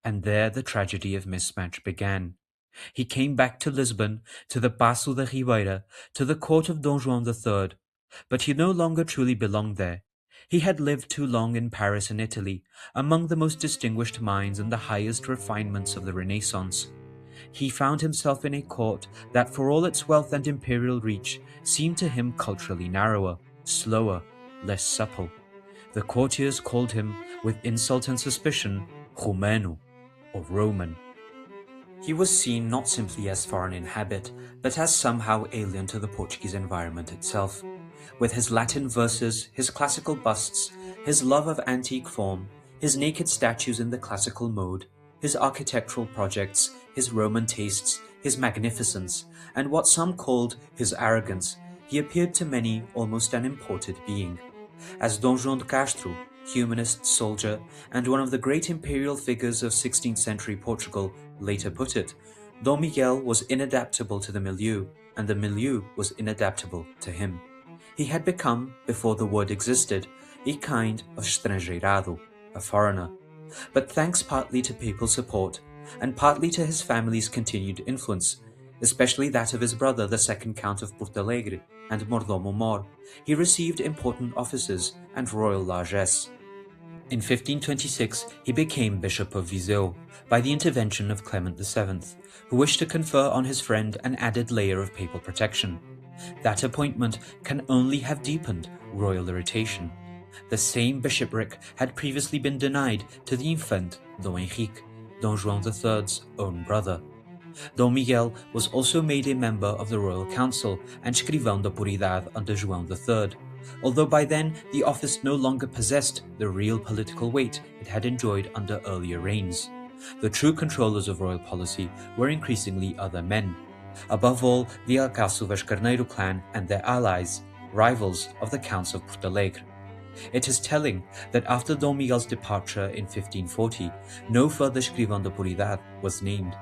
And there the tragedy of mismatch began. He came back to Lisbon, to the Paço da Ribeira, to the court of Dom João III, but he no longer truly belonged there. He had lived too long in Paris and Italy, among the most distinguished minds and the highest refinements of the Renaissance. He found himself in a court that, for all its wealth and imperial reach, seemed to him culturally narrower, slower, less supple. The courtiers called him, with insult and suspicion, Romano, or Roman. He was seen not simply as foreign in habit, but as somehow alien to the Portuguese environment itself. With his Latin verses, his classical busts, his love of antique form, his naked statues in the classical mode, his architectural projects, his Roman tastes, his magnificence, and what some called his arrogance, he appeared to many almost an imported being. As Dom João de Castro, humanist, soldier, and one of the great imperial figures of 16th century Portugal, later put it, Dom Miguel was inadaptable to the milieu, and the milieu was inadaptable to him. He had become, before the word existed, a kind of estrangeirado, a foreigner. But thanks partly to papal support, and partly to his family's continued influence, especially that of his brother, the second Count of Porto Alegre, and Mordomo Mor, he received important offices and royal largesse. In 1526, he became Bishop of Viseu by the intervention of Clement VII, who wished to confer on his friend an added layer of papal protection. That appointment can only have deepened royal irritation. The same bishopric had previously been denied to the infant Dom Henrique, Dom João III's own brother. Dom Miguel was also made a member of the Royal Council and Escrivão da Puridade under João III, although by then the office no longer possessed the real political weight it had enjoyed under earlier reigns. The true controllers of royal policy were increasingly other men, above all the Alcáçovas Carneiro clan and their allies, rivals of the Counts of Porto Alegre. It is telling that after Dom Miguel's departure in 1540, no further Escrivão da Puridade was named.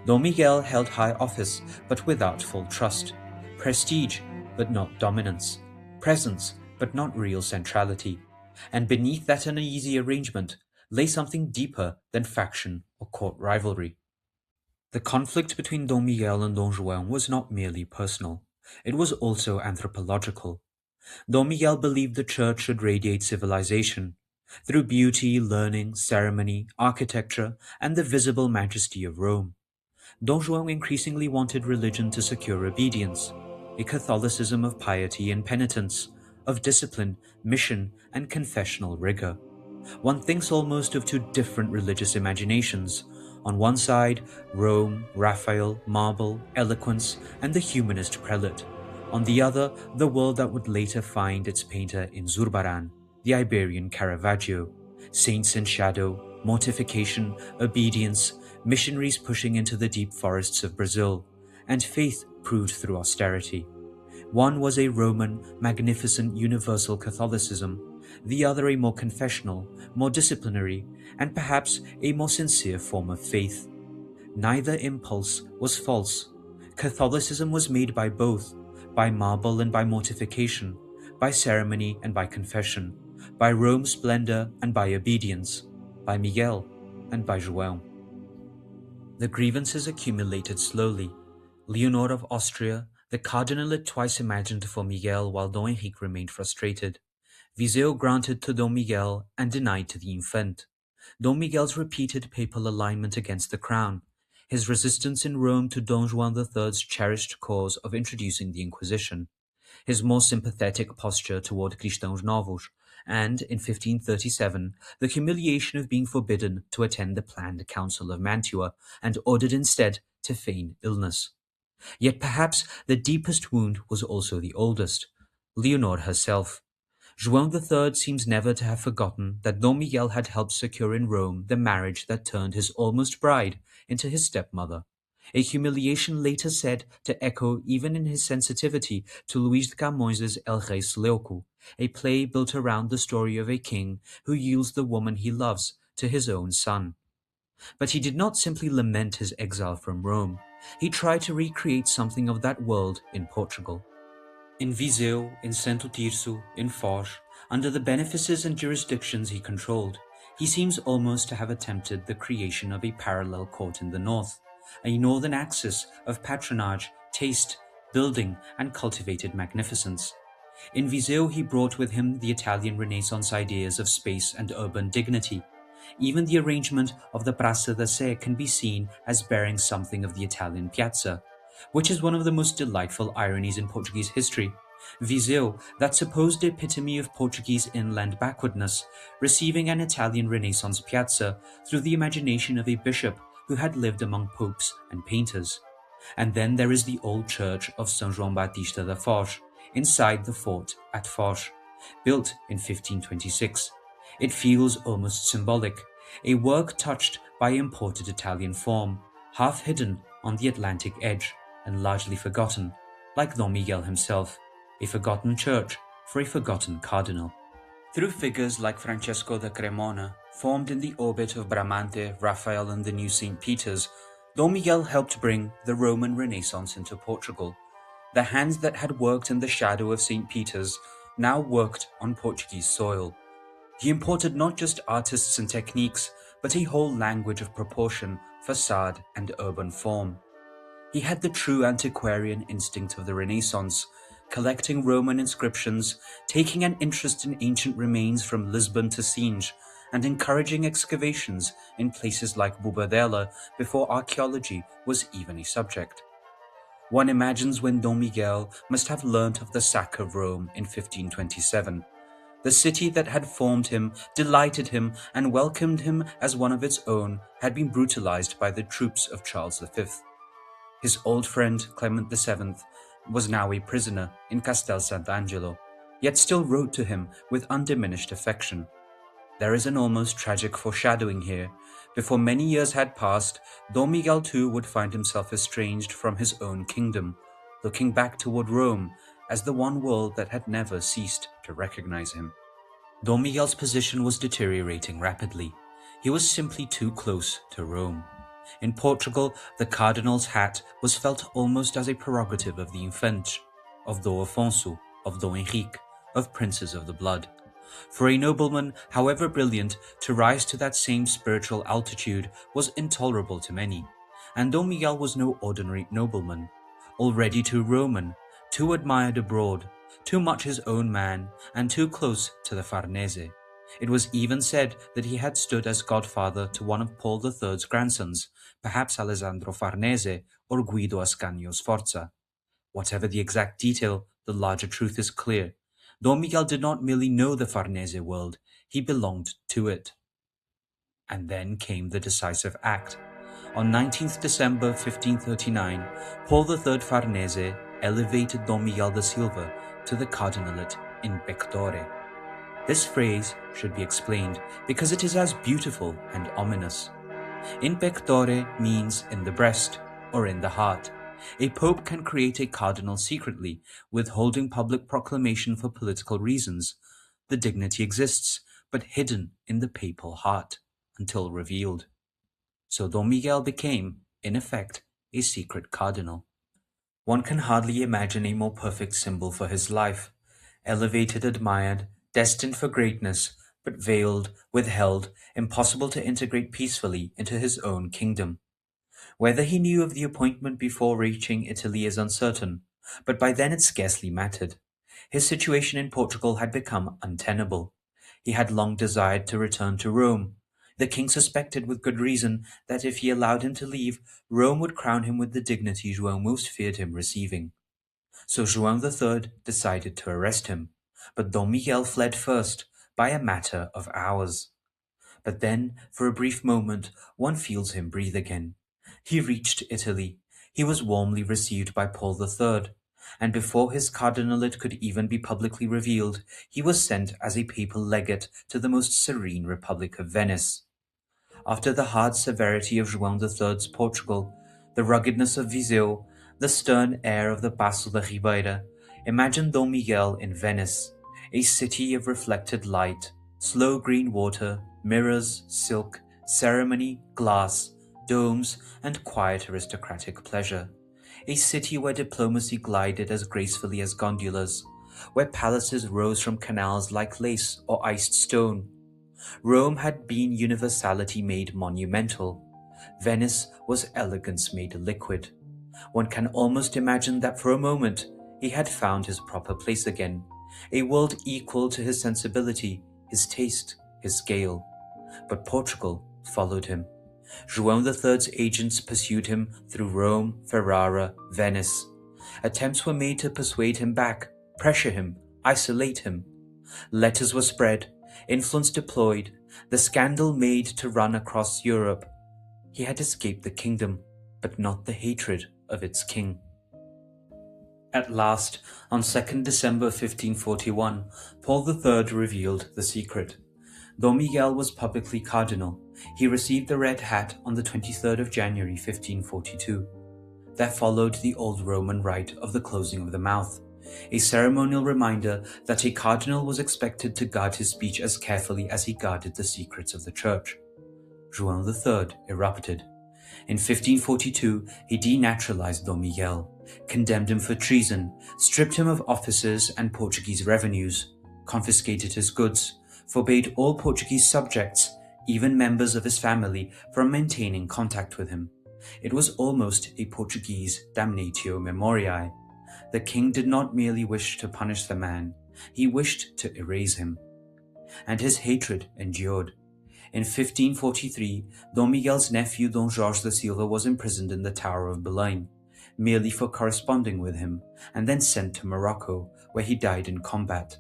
Dom Miguel held high office, but without full trust, prestige, but not dominance, presence, but not real centrality, and beneath that uneasy arrangement lay something deeper than faction or court rivalry. The conflict between Dom Miguel and Dom João was not merely personal, it was also anthropological. Dom Miguel believed the church should radiate civilization, through beauty, learning, ceremony, architecture, and the visible majesty of Rome. Dom João increasingly wanted religion to secure obedience, a Catholicism of piety and penitence, of discipline, mission, and confessional rigor. One thinks almost of two different religious imaginations. On one side, Rome, Raphael, marble, eloquence, and the humanist prelate. On the other, the world that would later find its painter in Zurbarán, the Iberian Caravaggio, saints in shadow, mortification, obedience, missionaries pushing into the deep forests of Brazil, and faith proved through austerity. One was a Roman, magnificent universal Catholicism, the other a more confessional, more disciplinary, and perhaps a more sincere form of faith. Neither impulse was false. Catholicism was made by both, by marble and by mortification, by ceremony and by confession, by Rome's splendor and by obedience, by Miguel and by João. The grievances accumulated slowly. Leonor of Austria, the Cardinal had twice imagined for Miguel while Dom Henrique remained frustrated. Viseu granted to Dom Miguel and denied to the Infant. Dom Miguel's repeated papal alignment against the crown, his resistance in Rome to Dom João III's cherished cause of introducing the Inquisition, his more sympathetic posture toward Cristãos Novos, and, in 1537, the humiliation of being forbidden to attend the planned Council of Mantua and ordered instead to feign illness. Yet perhaps the deepest wound was also the oldest, Leonor herself. João III seems never to have forgotten that Dom Miguel had helped secure in Rome the marriage that turned his almost bride into his stepmother, a humiliation later said to echo even in his sensitivity to Luís de Camões' El Rei Seleuco, a play built around the story of a king who yields the woman he loves to his own son. But he did not simply lament his exile from Rome. He tried to recreate something of that world in Portugal. In Viseu, in Santo Tirso, in Foz, under the benefices and jurisdictions he controlled, He seems almost to have attempted the creation of a parallel court in the north, a northern axis of patronage, taste, building, and cultivated magnificence. In Viseu, he brought with him the Italian Renaissance ideas of space and urban dignity. Even the arrangement of the Praça da Sé can be seen as bearing something of the Italian piazza, which is one of the most delightful ironies in Portuguese history. Viseu, that supposed epitome of Portuguese inland backwardness, receiving an Italian Renaissance piazza through the imagination of a bishop who had lived among popes and painters. And then there is the old church of São João Batista da Foz, inside the fort at Foz, built in 1526. It feels almost symbolic, a work touched by imported Italian form, half hidden on the Atlantic edge and largely forgotten, like Dom Miguel himself, a forgotten church for a forgotten cardinal. Through figures like Francesco da Cremona, formed in the orbit of Bramante, Raphael, and the new St. Peter's, Dom Miguel helped bring the Roman Renaissance into Portugal. The hands that had worked in the shadow of St. Peter's now worked on Portuguese soil. He imported not just artists and techniques, but a whole language of proportion, facade, and urban form. He had the true antiquarian instinct of the Renaissance, collecting Roman inscriptions, taking an interest in ancient remains from Lisbon to Sines, and encouraging excavations in places like Bobadilla before archaeology was even a subject. One imagines when Dom Miguel must have learnt of the sack of Rome in 1527. The city that had formed him, delighted him, and welcomed him as one of its own had been brutalized by the troops of Charles V. His old friend Clement VII was now a prisoner in Castel Sant'Angelo, yet still wrote to him with undiminished affection. There is an almost tragic foreshadowing here. Before many years had passed, Dom Miguel too would find himself estranged from his own kingdom, looking back toward Rome as the one world that had never ceased to recognize him. Dom Miguel's position was deteriorating rapidly. He was simply too close to Rome. In Portugal, the cardinal's hat was felt almost as a prerogative of the Infante, of Dom Afonso, of Dom Henrique, of princes of the blood. For a nobleman, however brilliant, to rise to that same spiritual altitude was intolerable to many, and Dom Miguel was no ordinary nobleman, already too Roman, too admired abroad, too much his own man, and too close to the Farnese. It was even said that he had stood as godfather to one of Paul III's grandsons, perhaps Alessandro Farnese or Guido Ascanio Sforza. Whatever the exact detail, the larger truth is clear. Dom Miguel did not merely know the Farnese world, he belonged to it. And then came the decisive act. On 19th December 1539, Paul III Farnese elevated Dom Miguel da Silva to the cardinalate in Pectore. This phrase should be explained because it is as beautiful and ominous. In pectore means in the breast or in the heart. A pope can create a cardinal secretly, withholding public proclamation for political reasons. The dignity exists, but hidden in the papal heart, until revealed. So Dom Miguel became, in effect, a secret cardinal. One can hardly imagine a more perfect symbol for his life. Elevated, admired, destined for greatness, but veiled, withheld, impossible to integrate peacefully into his own kingdom. Whether he knew of the appointment before reaching Italy is uncertain, but by then it scarcely mattered. His situation in Portugal had become untenable. He had long desired to return to Rome. The king suspected with good reason that if he allowed him to leave, Rome would crown him with the dignity João most feared him receiving. So João III decided to arrest him, but Dom Miguel fled first, by a matter of hours. But then, for a brief moment, one feels him breathe again. He reached Italy. He was warmly received by Paul III, and before his cardinalate could even be publicly revealed, he was sent as a papal legate to the most serene Republic of Venice. After the hard severity of João III's Portugal, the ruggedness of Viseu, the stern air of the Passo da Ribeira, imagine Dom Miguel in Venice, a city of reflected light, slow green water, mirrors, silk, ceremony, glass, domes, and quiet aristocratic pleasure. A city where diplomacy glided as gracefully as gondolas, where palaces rose from canals like lace or iced stone. Rome had been universality made monumental. Venice was elegance made liquid. One can almost imagine that for a moment he had found his proper place again, a world equal to his sensibility, his taste, his scale. But Portugal followed him. João III's agents pursued him through Rome, Ferrara, Venice. Attempts were made to persuade him back, pressure him, isolate him. Letters were spread, influence deployed, the scandal made to run across Europe. He had escaped the kingdom, but not the hatred of its king. At last, on 2nd December 1541, Paul III revealed the secret. Though Miguel was publicly cardinal, he received the red hat on the 23rd of January 1542. There followed the old Roman rite of the closing of the mouth, a ceremonial reminder that a cardinal was expected to guard his speech as carefully as he guarded the secrets of the church. João III erupted. In 1542, he denaturalized Dom Miguel, condemned him for treason, stripped him of offices and Portuguese revenues, confiscated his goods, forbade all Portuguese subjects, even members of his family, from maintaining contact with him. It was almost a Portuguese damnatio memoriae. The king did not merely wish to punish the man, he wished to erase him. And his hatred endured. In 1543, Dom Miguel's nephew Dom Jorge da Silva was imprisoned in the Tower of Belém, merely for corresponding with him, and then sent to Morocco, where he died in combat.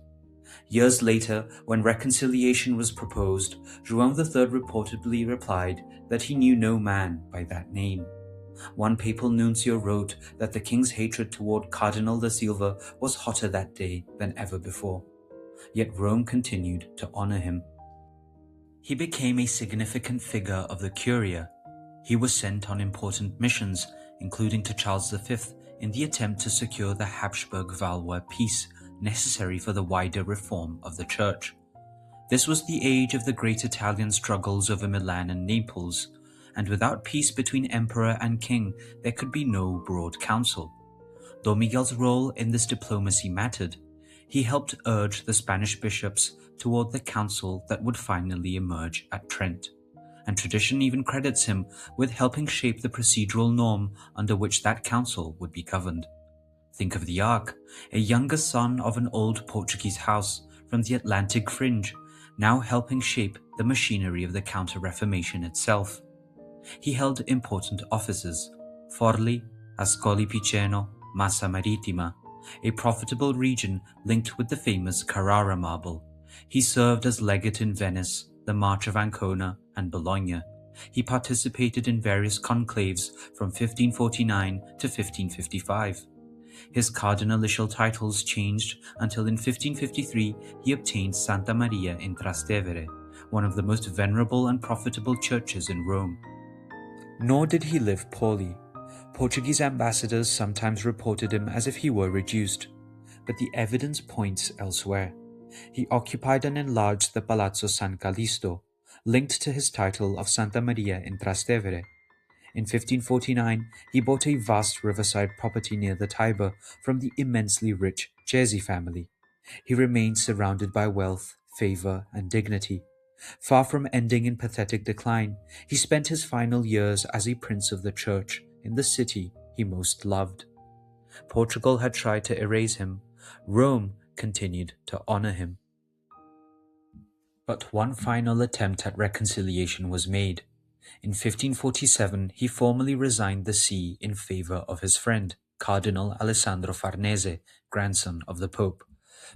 Years later, when reconciliation was proposed, João III reportedly replied that he knew no man by that name. One papal nuncio wrote that the king's hatred toward Cardinal da Silva was hotter that day than ever before. Yet Rome continued to honor him. He became a significant figure of the Curia. He was sent on important missions, including to Charles V, in the attempt to secure the Habsburg-Valois peace necessary for the wider reform of the Church. This was the age of the great Italian struggles over Milan and Naples, and without peace between emperor and king, there could be no broad council. Though Miguel's role in this diplomacy mattered, he helped urge the Spanish bishops toward the council that would finally emerge at Trent, and tradition even credits him with helping shape the procedural norm under which that council would be governed. Think of the Ark, a younger son of an old Portuguese house from the Atlantic fringe, now helping shape the machinery of the Counter-Reformation itself. He held important offices: Forli, Ascoli Piceno, Massa Marittima, a profitable region linked with the famous Carrara marble. He served as legate in Venice, the March of Ancona, and Bologna. He participated in various conclaves from 1549 to 1555. His cardinalitial titles changed until in 1553 he obtained Santa Maria in Trastevere, one of the most venerable and profitable churches in Rome. Nor did he live poorly. Portuguese ambassadors sometimes reported him as if he were reduced, but the evidence points elsewhere. He occupied and enlarged the Palazzo San Callisto, linked to his title of Santa Maria in Trastevere. In 1549, he bought a vast riverside property near the Tiber from the immensely rich Jesi family. He remained surrounded by wealth, favor, and dignity. Far from ending in pathetic decline, he spent his final years as a prince of the church in the city he most loved. Portugal had tried to erase him. Rome continued to honor him. But one final attempt at reconciliation was made. In 1547, he formally resigned the see in favor of his friend, Cardinal Alessandro Farnese, grandson of the Pope,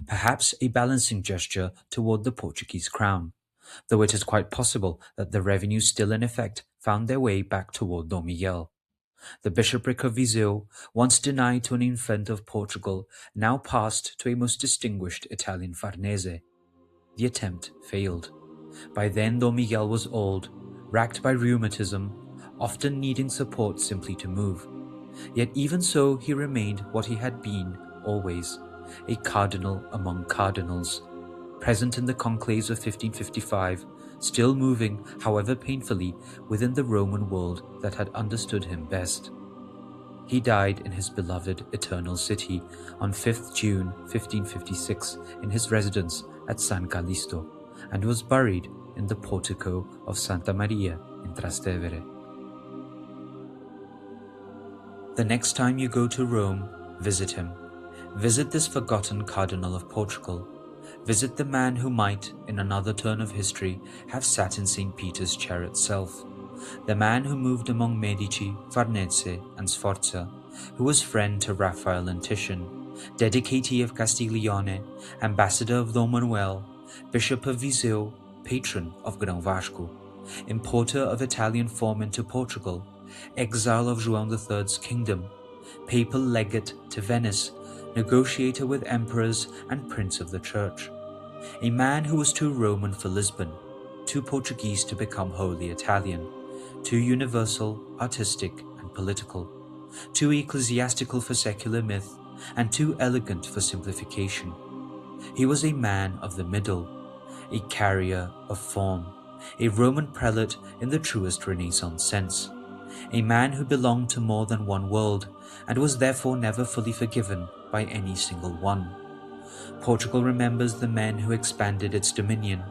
perhaps a balancing gesture toward the Portuguese crown, though it is quite possible that the revenues still in effect found their way back toward Dom Miguel. The bishopric of Viseu, once denied to an infant of Portugal, now passed to a most distinguished Italian Farnese. The attempt failed. By then Dom Miguel was old, racked by rheumatism, often needing support simply to move. Yet even so he remained what he had been always, a cardinal among cardinals, present in the conclaves of 1555, still moving, however painfully, within the Roman world that had understood him best. He died in his beloved Eternal City on 5th June 1556 in his residence at San Callisto, and was buried in the portico of Santa Maria in Trastevere. The next time you go to Rome, visit him. Visit this forgotten Cardinal of Portugal. Visit the man who might, in another turn of history, have sat in St. Peter's chair itself. The man who moved among Medici, Farnese, and Sforza, who was friend to Raphael and Titian, dedicatee of Castiglione, ambassador of Dom Manuel, bishop of Viseu, patron of Grão Vasco, importer of Italian form into Portugal, exile of João III's kingdom, papal legate to Venice, negotiator with emperors and prince of the church, a man who was too Roman for Lisbon, too Portuguese to become wholly Italian, too universal, artistic, and political, too ecclesiastical for secular myth, and too elegant for simplification. He was a man of the middle, a carrier of form, a Roman prelate in the truest Renaissance sense, a man who belonged to more than one world and was therefore never fully forgiven by any single one. Portugal remembers the men who expanded its dominion.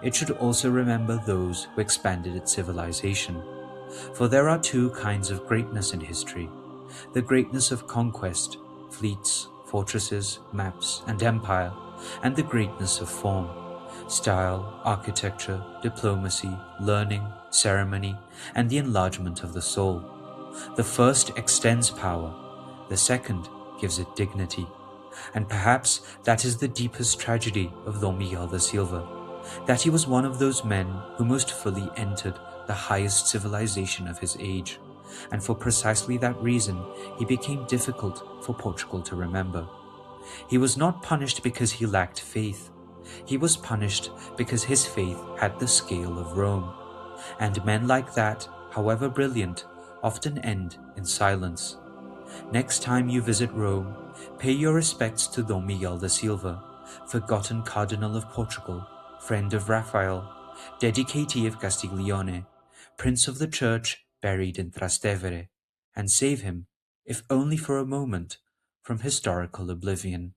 It should also remember those who expanded its civilization. For there are two kinds of greatness in history: the greatness of conquest, fleets, fortresses, maps, and empire, and the greatness of form, style, architecture, diplomacy, learning, ceremony, and the enlargement of the soul. The first extends power, the second gives it dignity. And perhaps that is the deepest tragedy of Dom Miguel da Silva, that he was one of those men who most fully entered the highest civilization of his age, and for precisely that reason he became difficult for Portugal to remember. He was not punished because he lacked faith. He was punished because his faith had the scale of Rome, and men like that, however brilliant, often end in silence. Next time you visit Rome, pay your respects to Dom Miguel da Silva, forgotten Cardinal of Portugal, friend of Raphael, dedicatee of Castiglione, prince of the church buried in Trastevere, and save him, if only for a moment, from historical oblivion.